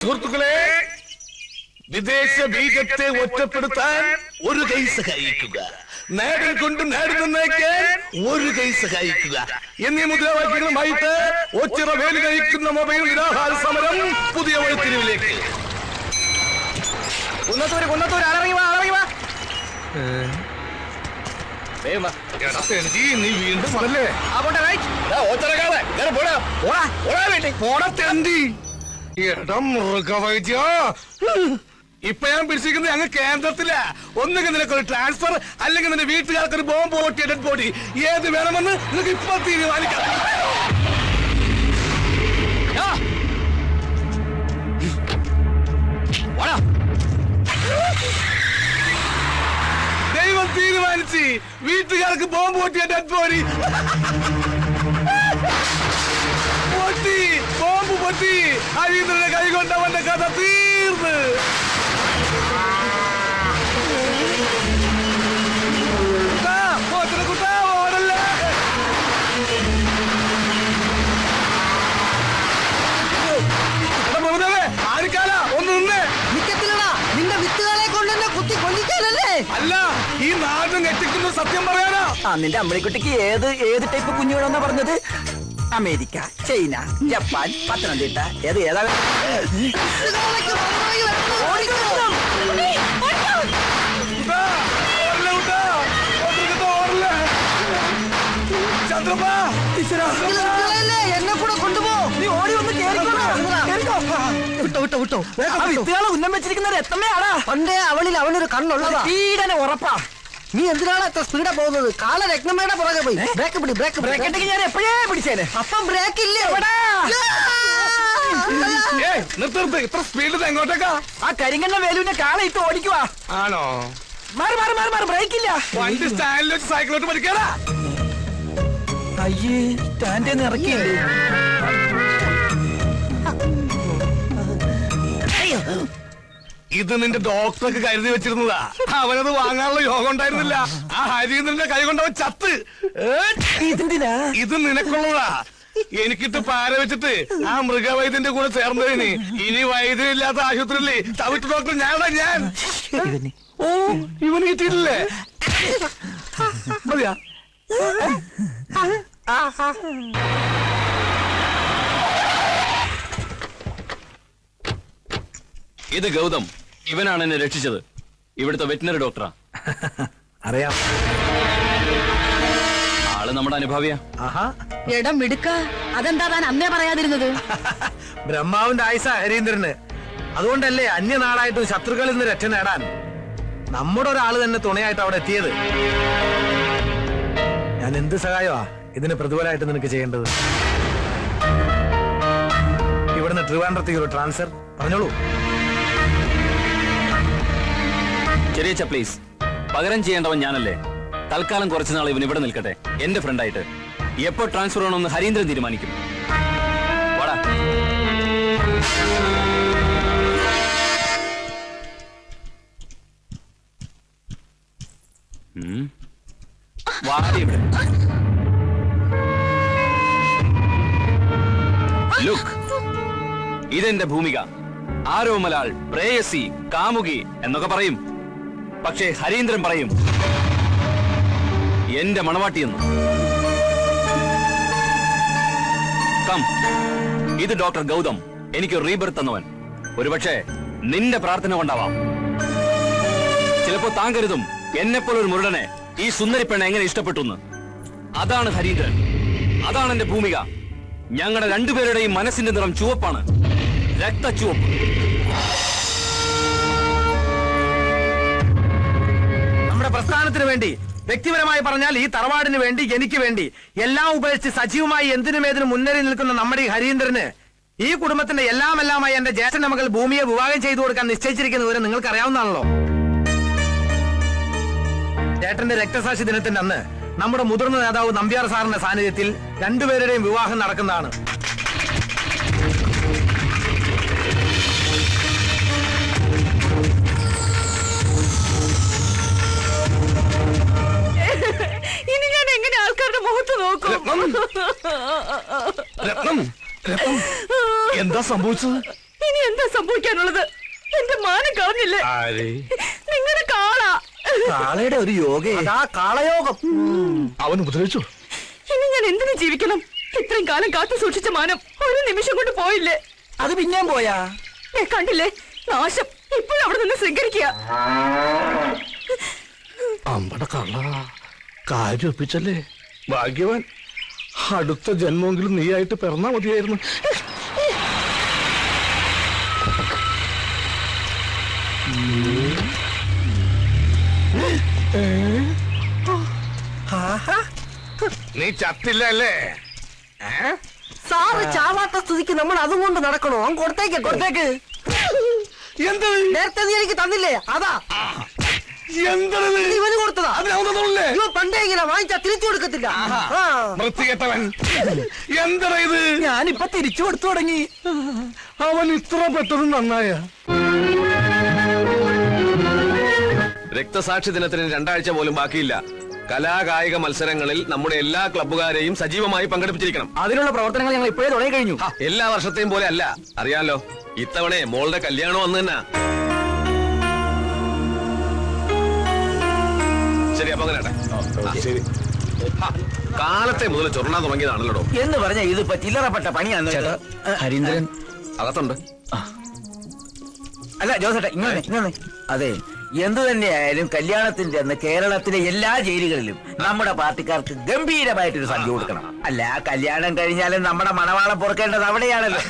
സുഹൃത്തുക്കളെ, വിദേശ ബീജത്തെ ഒറ്റപ്പെടുത്താൻ ഒരു കൈ സഹായിക്കുക, നേടൽ കൊണ്ട് നേടുന്നേക്കാൻ ഒരു കൈ സഹായിക്കുക എന്നീ മുദ്രാവാക്യങ്ങളുമായിട്ട് ഒച്ചിറ വേലി കഴിക്കുന്ന മൊബൈൽ നിരാഹാര സമരം പുതിയ വഴിത്തിരിവിലേക്ക്. നീ വീണ്ടും പറഞ്ഞേ ഇപ്പൊ ഞാൻ പിടിച്ചിരിക്കുന്നത് അങ്ങ് കേന്ദ്രത്തില. ഒന്നുകിൽ നിനക്കൊരു ട്രാൻസ്ഫർ, അല്ലെങ്കിൽ നിന്റെ വീട്ടുകാർക്കൊരു ബോംബ് പൊട്ടിയ ഡെഡ് ബോഡി. ഏത് വേണമെന്ന് നിനക്ക് ഇപ്പൊ തീരുമാനിക്കാം. ദൈവം തീരുമാനിച്ച് വീട്ടുകാർക്ക് ബോംബ് പൊട്ടിയ ഡെഡ് ബോഡി പൊട്ടി, ബോംബ് പൊട്ടി. ഹരീന്ദ്രന്റെ കൈ കൊണ്ടവന്റെ കഥ തീർന്ന്. ആരിക്കാല ഒന്ന് നിന്നേ. നിന്റെ വിത്തുകളെ കൊണ്ടുതന്നെ കുത്തി കൊല്ലിക്കാനല്ലേ? അല്ല, ഈ നാടും ഞെട്ടിക്കുന്ന സത്യം പറയാനാ. നിന്റെ അമ്മണിക്കുട്ടിക്ക് ഏത് ടൈപ്പ് കുഞ്ഞുങ്ങളെന്നാ പറഞ്ഞത്? അമേരിക്ക, ചൈന, ജപ്പാൻ, പത്തനംതിട്ട, ഏതാ? എന്നെ കൂടെ കൊണ്ടുപോ. നീ ഓടി വന്ന് വിട്ടോ. വിത്തുകളെ ഉന്നം വെച്ചിരിക്കുന്നത് എത്തമ്മയാടാ. പണ്ടേ അവനൊരു കണ്ണുള്ളതാ. തീരനെ ഉറപ്പാ. നീ എന്തിനാണ് എത്ര സ്പീഡാ പോകുന്നത്? കാല രത്നമ്മയുടെ പുറകെ പോയി. ബ്രേക്ക് ഞാൻ എപ്പോഴേ പിടിച്ചേനെ. അപ്പം ബ്രേക്ക് ഇല്ലേ? നിർത്ത്. ഇത്ര സ്പീഡിൽ എങ്ങോട്ടേക്കാ? ആ കരിങ്കണ്ണ വേലുവിന്റെ കാള ഇട്ട് ഓടിക്കുവാ. ആണോ? മാറി ബ്രേക്ക് ഇല്ല. വണ്ടി സ്റ്റാൻഡിൽ വെച്ച് സൈക്കിളോട്ട് പഠിക്കാനാ. അയ്യേ, സ്റ്റാൻഡിൽ ഇറക്കിയില്ലേ? ഇത് നിന്റെ ഡോക്ടർക്ക് കരുതി വെച്ചിരുന്നതാ. അവനത് വാങ്ങാനുള്ള യോഗം ഉണ്ടായിരുന്നില്ല. ആ ഹരീന്ദ്രന്റെ കൈ കൊണ്ടവൻ ചത്ത്. ഇത് നിനക്കുള്ളതാ. എനിക്കിട്ട് പാര വെച്ചിട്ട് ആ മൃഗവൈദ്യന്റെ കൂടെ ചേർന്നതിന് ഇനി വൈദ്യനില്ലാത്ത ആശുപത്രിയില്ലേ തവിട്ട് ഡോക്ടർ ഞാൻ. ഓ, ഇവന് കിട്ടിയിട്ടില്ലേ? മതിയാ. ഇത് ഗൗതം. ഇവനാണ് എന്നെ രക്ഷിച്ചത്. ഇവിടുത്തെ വെറ്റിനറി ഡോക്ടറാ. അറിയാം. ആള് നമ്മുടെ അനുഭാവിയാ. ഇടം മിടുക്ക. അതെന്താ താൻ അന്നേ പറയാതിരുന്നത്? ബ്രഹ്മാവിന്റെ ആയുസ ഹരീന്ദ്രന്. അതുകൊണ്ടല്ലേ അന്യനാടായിട്ടും ശത്രുക്കളിൽ നിന്ന് രക്ഷ നേടാൻ നമ്മുടെ ഒരാള് തന്നെ തുണയായിട്ട് അവിടെ എത്തിയത്. ഞാൻ എന്ത് സഹായമാ ഇതിന് പ്രതിഫലമായിട്ട് നിനക്ക് ചെയ്യേണ്ടത്? ഇവിടുന്ന് ട്രിവാൻഡ്രത്തേക്ക് ഒരു ട്രാൻസ്ഫർ പറഞ്ഞോളൂ. ചെറിയ പ്ലീസ്. പകരം ചെയ്യേണ്ടവൻ ഞാനല്ലേ. തൽക്കാലം കുറച്ചുനാൾ ഇവൻ ഇവിടെ നിൽക്കട്ടെ, എന്റെ ഫ്രണ്ടായിട്ട്. എപ്പോ ട്രാൻസ്ഫർ ആണെന്ന് ഹരീന്ദ്രൻ തീരുമാനിക്കും. വാടാ. വാടി ഇവിടെ. ലുക്ക്, ഇതെന്റെ ഭൂമിക. ആരോമലാൾ, പ്രേയസി, കാമുകി എന്നൊക്കെ പറയും. പക്ഷേ ഹരീന്ദ്രൻ പറയും എന്റെ മണവാട്ടിയെന്ന്. കം. ഇത് ഡോക്ടർ ഗൗതം, എനിക്ക് റീബർത്ത് തന്നവൻ. ഒരുപക്ഷെ നിന്റെ പ്രാർത്ഥന കൊണ്ടാവാം. ചിലപ്പോ താൻ കരുതും എന്നെപ്പോലൊരു മുരടനെ ഈ സുന്ദരി പെണ്ണ എങ്ങനെ ഇഷ്ടപ്പെട്ടു. അതാണ് ഹരീന്ദ്രൻ, അതാണ് എന്റെ ഭൂമിക. ഞങ്ങളുടെ രണ്ടുപേരുടെയും മനസ്സിന്റെ നിറം ചുവപ്പാണ്, രക്തച്ചുവപ്പ്. നമ്മുടെ പ്രസ്ഥാനത്തിന് വേണ്ടി, വ്യക്തിപരമായി പറഞ്ഞാൽ ഈ തറവാടിന് വേണ്ടി, എനിക്ക് വേണ്ടി എല്ലാം ഉപേക്ഷിച്ച് സജീവമായി എന്തിനും ഏതിനും മുന്നേറി നിൽക്കുന്ന നമ്മുടെ ഈ ഹരീന്ദ്രന് ഈ കുടുംബത്തിന്റെ എല്ലാമായി എന്റെ ജ്യേഷ്ഠന്റെ മകൾ ഭൂമിയെ വിവാഹം ചെയ്തു കൊടുക്കാൻ നിശ്ചയിച്ചിരിക്കുന്ന വിവരം നിങ്ങൾക്ക് അറിയാവുന്നതാണല്ലോ. ചേട്ടന്റെ രക്തസാക്ഷി ദിനത്തിന്റെ അന്ന് നമ്മുടെ മുതിർന്ന നേതാവ് നമ്പ്യാർ സാറിന്റെ സാന്നിധ്യത്തിൽ രണ്ടുപേരുടെയും വിവാഹം നടക്കുന്നതാണ്. ഇനി ഞാൻ എങ്ങനെ ആൾക്കാരുടെ മുഖത്ത് നോക്കും? എന്താ സംഭവിച്ചത്? ഇനി ഇനി എന്താ സംഭവിക്കാനുള്ളത്? എന്റെ മാനം കളഞ്ഞില്ലേ നിങ്ങളുടെ കാള? കാളയുടെ ഒരു യോഗ, കാളയോഗം. അവൻ ഉപദ്രവിച്ചു. ഇനി ഞാൻ എന്തിനു ജീവിക്കണം? ഇത്രയും കാലം കാത്തു സൂക്ഷിച്ച മാനം ഒരു നിമിഷം കൊണ്ട് പോയില്ലേ? അത് പിന്നെയും പോയാ? കണ്ടില്ലേ നാശം? ഇപ്പോഴും അവിടെ നിന്ന് ശൃംഖരിക്കുക. അമ്പട കള്ള കാര്യം ഒപ്പിച്ചല്ലേ? ഭാഗ്യവാൻ. അടുത്ത ജന്മമെങ്കിലും നീയായിട്ട് പിറന്നാ മതിയായിരുന്നു. നീ ചത്തില്ല അല്ലേ? സാറ് ചാവാത്ത സ്ഥിതിക്ക് നമ്മൾ അതും കൊണ്ട് നടക്കണോ? അവൻ കൊടുത്തേക്ക്. എന്ത് നേരത്തെ നീ എനിക്ക് തന്നില്ലേ? അതാ എന്താണ് ഇവന് കൊടുത്തതാ. അതിനാവുന്നതല്ലേ? പണ്ടേ ഇങ്ങനെ വാങ്ങിച്ചാ തിരിച്ചു കൊടുക്കത്തില്ല. വൃത്തികെട്ടവൻ. എന്താ ഇത്? ഞാനിപ്പൊ തിരിച്ചു കൊടുത്തു തുടങ്ങി. അവൻ ഇത്ര പെട്ടതും നന്നായ. രക്തസാക്ഷി ദിനത്തിന് 2 ആഴ്ച പോലും ബാക്കിയില്ല. കലാകായിക മത്സരങ്ങളിൽ നമ്മുടെ എല്ലാ ക്ലബ്ബുകാരെയും സജീവമായി പങ്കെടുപ്പിച്ചിരിക്കണം. അതിനുള്ള പ്രവർത്തനങ്ങൾ ഞങ്ങൾ ഇപ്പോഴേ തുടങ്ങി കഴിഞ്ഞു. എല്ലാ വർഷത്തെയും പോലെ അല്ല, അറിയാലോ. ഇത്തവണ മോളുടെ കല്യാണം വന്നു തന്നെ. ശരി, അപ്പൊ അങ്ങനെ ശരി. കാലത്തെ മുതൽ ചൊറണാൻ തുടങ്ങിയതാണല്ലോ എന്ന് പറഞ്ഞ ഇതിപ്പോ ചില്ലറപ്പെട്ട പണിയാന്ന്. ഹരീന്ദ്രൻ അകത്തുണ്ട്. അല്ല ജോസേട്ടാ, ഇങ്ങനെ അതെ, എന്തു തന്നെയായാലും കല്യാണത്തിന്റെ അന്ന് കേരളത്തിലെ എല്ലാ ജയിലുകളിലും നമ്മുടെ പാർട്ടിക്കാർക്ക് ഗംഭീരമായിട്ടൊരു സദ്യ കൊടുക്കണം. അല്ല, കല്യാണം കഴിഞ്ഞാലും നമ്മുടെ മണവാളം പൊറുക്കേണ്ടത് അവിടെയാണല്ലോ.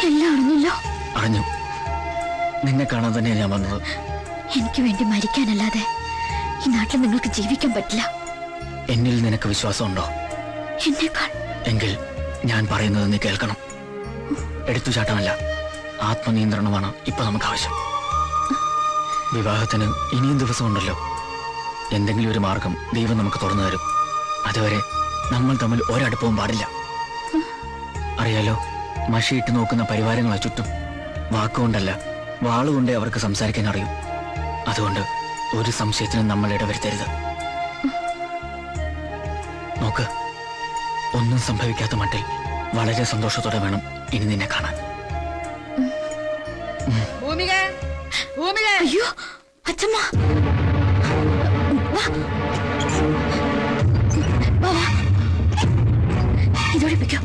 എല്ലാം അറിഞ്ഞല്ലോ. അറിഞ്ഞു. നിന്നെ കാണാൻ തന്നെയാണ് ഞാൻ വന്നത്. എനിക്ക് വേണ്ടി മരിക്കാനല്ലാതെ ഈ നാട്ടിൽ നിങ്ങൾക്ക് ജീവിക്കാൻ പറ്റില്ല. എന്നിൽ നിനക്ക് വിശ്വാസമുണ്ടോ? എന്നേക്കാൾ. എങ്കിൽ ഞാൻ പറയുന്നത് നീ കേൾക്കണം. എടുത്തുചാട്ടമല്ല, ആത്മനിയന്ത്രണമാണ് ഇപ്പൊ നമുക്ക് ആവശ്യം. വിവാഹത്തിന് ഇനിയും ദിവസമുണ്ടല്ലോ. എന്തെങ്കിലും ഒരു മാർഗം ദൈവം നമുക്ക് തുറന്നു തരും. അതുവരെ നമ്മൾ തമ്മിൽ ഒരടുപ്പവും പാടില്ല. അറിയാലോ, മഷിയിട്ട് നോക്കുന്ന പരിവാരങ്ങളാ ചുറ്റും. വാക്കുകൊണ്ടല്ല, വാളുകൊണ്ടേ അവർക്ക് സംസാരിക്കാൻ അറിയും. അതുകൊണ്ട് ഒരു സംശയത്തിനും നമ്മൾ ഇടവരുത്തരുത്. നോക്ക്, ഒന്നും സംഭവിക്കാത്ത മട്ടിൽ വളരെ സന്തോഷത്തോടെ വേണം ഇനി നിന്നെ കാണാൻ. അയ്യോ അച്ഛമ്മ, ഇതൊഴിപ്പിക്കോ.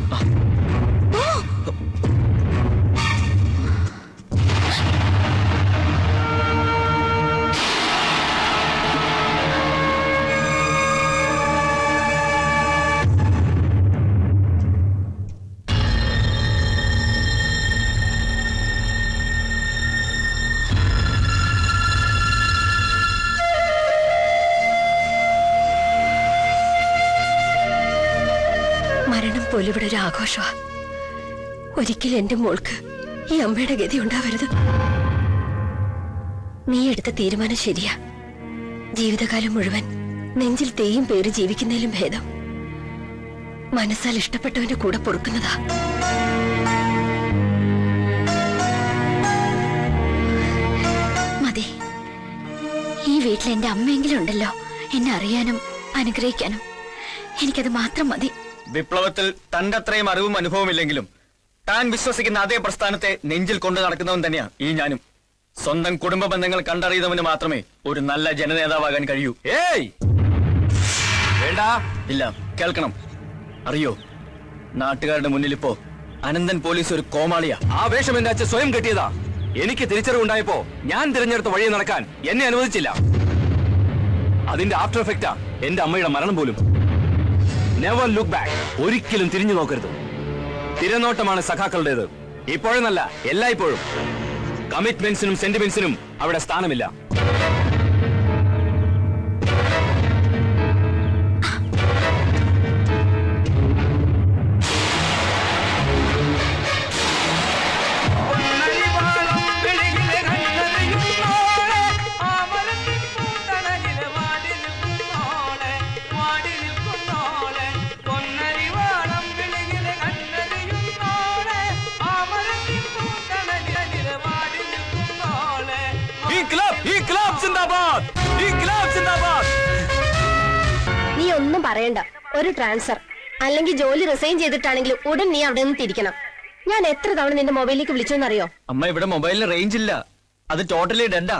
മരണം പോലെ ഇവിടെ ഒരു ആഘോഷമാ. ഒരിക്കലും എന്റെ മോൾക്ക് ഈ അമ്മയുടെ ഗതി ഉണ്ടാവരുത്. നീ എടുത്ത തീരുമാനം ശരിയാ. ജീവിതകാലം മുഴുവൻ നെഞ്ചിൽ തേയും പേര് ജീവിക്കുന്നതിലും ഭേദം മനസ്സാൽ ഇഷ്ടപ്പെട്ടവന്റെ കൂടെ പൊറുക്കുന്നതാ. മതി, ഈ വീട്ടിൽ എന്റെ അമ്മയെങ്കിലും ഉണ്ടല്ലോ എന്നെ അറിയാനും അനുഗ്രഹിക്കാനും. എനിക്കത് മാത്രം മതി. വിപ്ലവത്തിൽ തന്റെ അത്രയും അറിവും അനുഭവമില്ലെങ്കിലും താൻ വിശ്വസിക്കുന്ന അതേ പ്രസ്ഥാനത്തെ നെഞ്ചിൽ കൊണ്ടു നടക്കുന്നവൻ തന്നെയാ ഈ ഞാനും. സ്വന്തം കുടുംബ ബന്ധങ്ങൾ കണ്ടറിയുന്നവന് മാത്രമേ ഒരു നല്ല ജനനേതാവാകാൻ കഴിയൂ. ഏയ് വേണ്ട, ഇല്ല, കേൾക്കണം. അറിയോ, നാട്ടുകാരുടെ മുന്നിൽ ഇപ്പോ അനന്തൻ പോലീസ് ഒരു കോമാളിയാ. ആ വേഷം എന്റെ അച്ഛൻ സ്വയം കെട്ടിയതാ. എനിക്ക് തിരിച്ചറിവുണ്ടായപ്പോ ഞാൻ തിരഞ്ഞെടുത്ത വഴി നടക്കാൻ എന്നെ അനുവദിച്ചില്ല. അതിന്റെ ആഫ്റ്റർ എഫക്റ്റാ എന്റെ അമ്മയുടെ മരണം പോലും. Never look back. ഒരിക്കലും തിരിഞ്ഞു നോക്കരുത്. തിരനോട്ടമാണ് സഖാക്കളുടേത്. ഇപ്പോഴെന്നല്ല, എല്ലായ്പ്പോഴും. കമ്മിറ്റ്മെന്റ്സിനും സെന്റിമെന്റ്സിനും അവിടെ സ്ഥാനമില്ല. സിന്ദാബാദ്! ഇൻക്ലാബ് സിന്ദാബാദ്! നീ ഒന്നും പറയണ്ട. ഒരു ട്രാൻസ്ഫർ അല്ലെങ്കിൽ ജോലി റിസൈൻ ചെയ്തിട്ടാണെങ്കിലും ഉടൻ നീ അവിടെ നിന്ന് തിരിക്കണം. ഞാൻ എത്ര തവണ നിന്റെ മൊബൈലിലേക്ക് വിളിച്ചോന്നറിയോ? അമ്മ, ഇവിടെ മൊബൈലിന് റേഞ്ച് ഇല്ല. അത് ടോട്ടലി ഡെൻഡാ.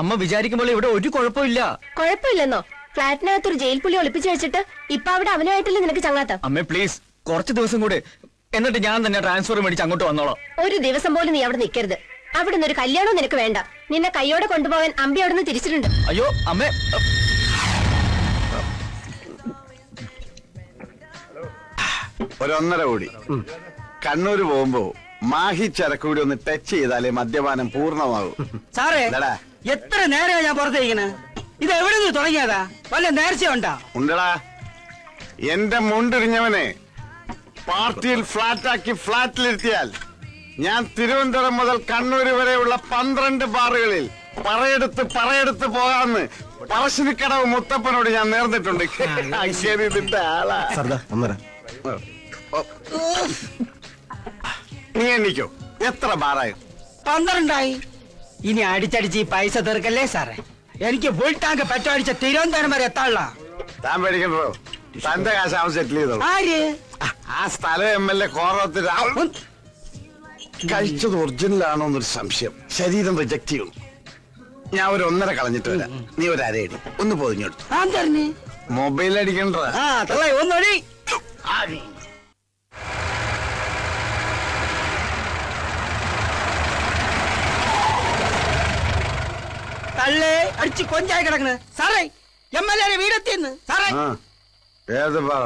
അമ്മ വിചാരിക്കുമ്പോൾ ഇവിടെ ഒരു കുഴപ്പമില്ല. കുഴപ്പമില്ലെന്നോ? ഫ്ലാറ്റിനകത്തൊരു ജയിൽ പുള്ളി ഒളിപ്പിച്ചു വെച്ചിട്ട് ഇപ്പൊ അവിടെ അവനുമായിട്ടല്ലേ നിനക്ക് ചങ്ങാത്തം? അമ്മേ പ്ലീസ്, കുറച്ച് ദിവസം കൂടെ, എന്നിട്ട് ഞാൻ തന്നെ ട്രാൻസ്ഫർ മേടിച്ച് അങ്ങോട്ട് വന്നോളാം. ഒരു ദിവസം പോലും നീ അവിടെ നിൽക്കരുത്. അവിടെ നിന്ന് ഒരു കല്യാണവും നിനക്ക് വേണ്ട. നിന്നെ കയ്യോടെ കൊണ്ടുപോകാൻ അമ്പി അവിടെ നിന്ന് തിരിച്ചിട്ടുണ്ട്. അയ്യോ അമ്മേ, ഒരു 1.5 കോടി കണ്ണൂര് പോകുമ്പോ മാഹി ചരക്ക് കൂടി ഒന്ന് ടച്ച് ചെയ്താലേ മദ്യപാനം പൂർണ്ണമാകും. സാറേ എന്താടാ? എത്ര നേരമാണ് ഞാൻ പുറത്തേക്കണ്? ഇത് എവിടെ നിന്ന് തുടങ്ങിയതാ? വല്ല നേർച്ചയുണ്ടാ? ഉണ്ടടാ, എന്റെ മുണ്ടിരിഞ്ഞവനെ പാർട്ടിയിൽ ഫ്ലാറ്റാക്കി ഫ്ലാറ്റിലിരുത്തിയാൽ ഞാൻ തിരുവനന്തപുരം മുതൽ കണ്ണൂര് വരെയുള്ള 12 ബാറുകളിൽ പറയെടുത്ത് പോകാമെന്ന് പറശ്ശിനിക്കടവ് മുത്തപ്പനോട് ഞാൻ നേർന്നിട്ടുണ്ട്. ശരി, ഇതിന്റെ ആളാ. നീ എണ്ണിക്കോ, എത്ര ബാറായി? 12 ഇനി അടിച്ചടിച്ച് ഈ പൈസ തീർക്കല്ലേ സാറേ? എനിക്ക് ഫുൾ ടാങ്ക് പെട്രോടിച്ച തിരുവനന്തപുരം വരെ എത്താനുള്ള. താൻ പേടിക്കണ്ടോ, തന്റെ കാശ് അവൻ സെറ്റിൽ ചെയ്തോ. ആര്? ആ സ്ഥലം MLA കോറത്തിൽ കഴിച്ചത് ഒറിജിനൽ ആണോ എന്നൊരു സംശയം. ശരീരം റിജക്ട് ചെയ്യും. ഞാൻ ഒരു 1.5 കളഞ്ഞിട്ട് വരാം. നീ ഒരു അരയടി ഒന്ന് പൊതിഞ്ഞെടുത്തു. മൊബൈൽ അടിക്കണ്ട. ഒന്നടി. തള്ളേ അടിച്ച് കൊഞ്ചായി കിടക്കണ് സാറേ. MLA വീടെത്തിന്ന് സാറേ. ഏത് പറ?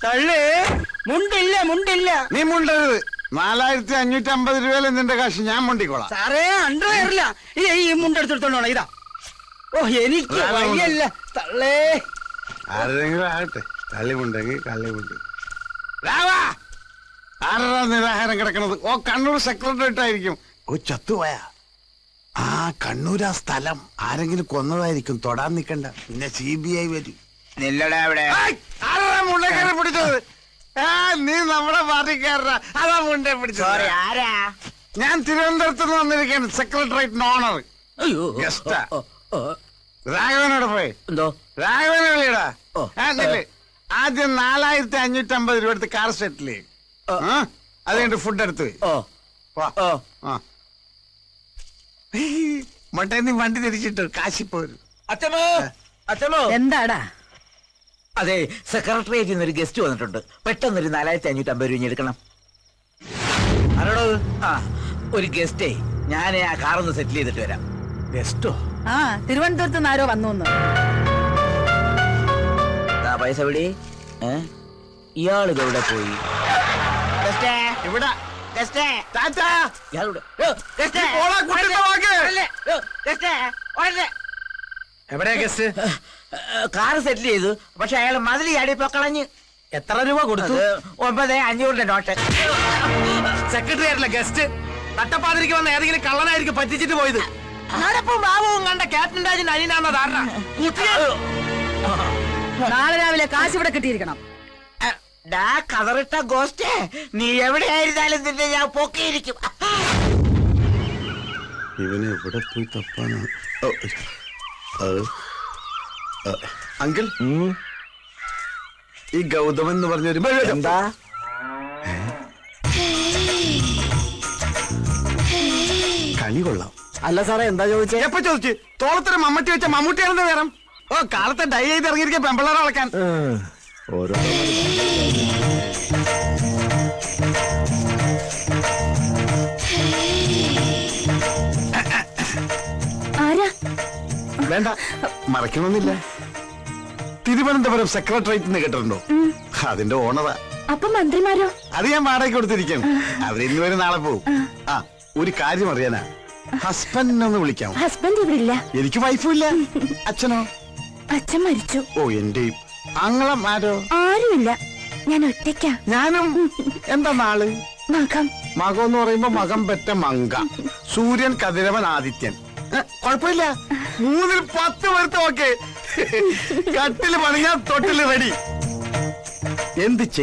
തള്ളേ മുണ്ടില്ല. നീ മുണ്ടരുത്. 4550 രൂപയിൽ നിന്റെ കാശ് ഞാൻ മുണ്ടിക്കോളാം. സാറേ അണ്ടറില്ല. ഈ മുണ്ടെടുത്തോണ്ടോ? ഇതാ. ഓ എനിക്ക് വയ്യല്ല തള്ളേ. ആരെങ്കിലും ആകട്ടെ, കള്ളിമുണ്ടെങ്കിൽ കള്ളിമുണ്ട്. ആരാ നിരാഹാരം കിടക്കണത്? ഓ, കണ്ണൂർ സെക്രട്ടേറിയറ്റ് ആയിരിക്കും. ഓ, ചത്തുപോയാ? ആ കണ്ണൂർ ആ സ്ഥലം ആരെങ്കിലും കൊന്നതായിരിക്കും. തൊടാൻ നിക്കണ്ട, പിന്നെ CBI വരും. മുണ്ടേക്കറി പിടിച്ചത് നീ നമ്മുടെ പാർട്ടിക്കാരനാ. അതാ മുണ്ടേ പിടിച്ചത്. ഞാൻ തിരുവനന്തപുരത്ത് നിന്ന് വന്നിരിക്കുകയാണ്. സെക്രട്ടേറിയറ്റിന് ഓണർ ഗസ്റ്റാ. രാഘവനോട് പോയി എന്തോ രാഘവനെ വിളിയടാ. ആദ്യം 4550 രൂപ എടുത്ത് കാർ സെറ്റിൽ ചെയ്യും. അത് കഴിഞ്ഞിട്ട് ഫുഡ് എടുത്ത് മട്ടേ നീ വണ്ടി തിരിച്ചിട്ട് കാശിപ്പോരും. അച്ഛനോ എന്താടാ? അതെ, സെക്രട്ടേറിയറ്റിൽ നിന്ന് ഒരു ഗസ്റ്റ് വന്നിട്ടുണ്ട്. പെട്ടെന്നൊരു 4550 രൂപ എടുക്കണം. ആരോടോ? ആ, ഒരു ഗസ്റ്റേ. ഞാൻ ആ കാറൊന്ന് സെറ്റിൽ ചെയ്തിട്ട് വരാം. ഗസ്റ്റോ? ആ, തിരുവനന്തപുരത്ത് നിന്ന് ആരോ വന്നു. പൈസ വിടി. ഇയാളിത് എവിടെ പോയി? ഇവിടെ എവിടെയാ ഗസ്റ്റ്? കാർ സെറ്റിൽ ചെയ്തു. പക്ഷെ അയാൾ മതിൽ ചാടിപ്പോ കളഞ്ഞ്. എത്ര രൂപ കൊടുത്തു? 9500 നോട്ട്. സെക്രട്ടറിയായിട്ടില്ല ഗസ്റ്റ്. തട്ടപ്പാതിരിക്ക് വന്ന ഏതെങ്കിലും കള്ളനായിരിക്കും പറ്റിച്ചിട്ട് പോയത്. നടപ്പും ഭാവവും കണ്ട ക്യാപ്റ്റൻ രാജിന്റെ അനിയനാന്ന ധാരണ. നാളെ രാവിലെ കാശ് ഇവിടെ കിട്ടിയിരിക്കണം. കതറിട്ട ഗോസ്റ്റേ, നീ എവിടെയായിരുന്നാലും നിന്നെ ഞാൻ പൊക്കിയിരിക്കും. ഇവനെ എവിടെ പോയി തപ്പാണ്? അങ്കിൾ, ഈ ഗൗതമൻ എന്ന് പറഞ്ഞൊരു എന്താ? കണി കൊള്ളാം. അല്ല സാറേ, എന്താ ചോദിച്ചേ? എപ്പോ ചോദിച്ചു? തോളത്തൊരു മമ്മട്ടി വെച്ച മമ്മൂട്ടിയാണെന്ന് നേരം. ഓ, കാലത്തെ ഡൈ ചെയ്ത് ഇറങ്ങിയിരിക്കുക പെമ്പിള്ളേരെ വളക്കാൻ. ഓരോ വേണ്ട, മറക്കണമെന്നില്ല. തിരുവനന്തപുരം സെക്രട്ടേറിയറ്റ് കേട്ടിട്ടുണ്ടോ? അതിന്റെ ഓണറാ. അപ്പൊ മന്ത്രിമാരോ? അത് ഞാൻ വാടകയ്ക്ക് കൊടുത്തിരിക്കും. അവരിന്ന് വരെ നാളെ പോവും. ആ, ഒരു കാര്യം അറിയാനാ. ഹസ്ബൻഡിനൊന്ന് വിളിക്കാം. ഹസ്ബൻഡ് ഇവിടെ ഇല്ല. എനിക്ക് വൈഫും ഇല്ല. അച്ഛനോ? അച്ഛൻ മരിച്ചു. ഓ, എന്റെയും. ആങ്ങളും ആരോ? ആരുമില്ല, ഞാൻ ഒറ്റയ്ക്കാ. ഞാനും. എന്താ നാള്? മകം. മകം എന്ന് പറയുമ്പോ മകം പെറ്റ മങ്ക. സൂര്യൻ, കതിരവൻ, ആദിത്യൻ. കുഴപ്പമില്ല. 3-ൽ 10 വരുത്തം. ഓക്കെ. കട്ടില് പണിഞ്ഞാൽ തൊട്ടില് റെഡി. എന്ത് ചെയ്യും?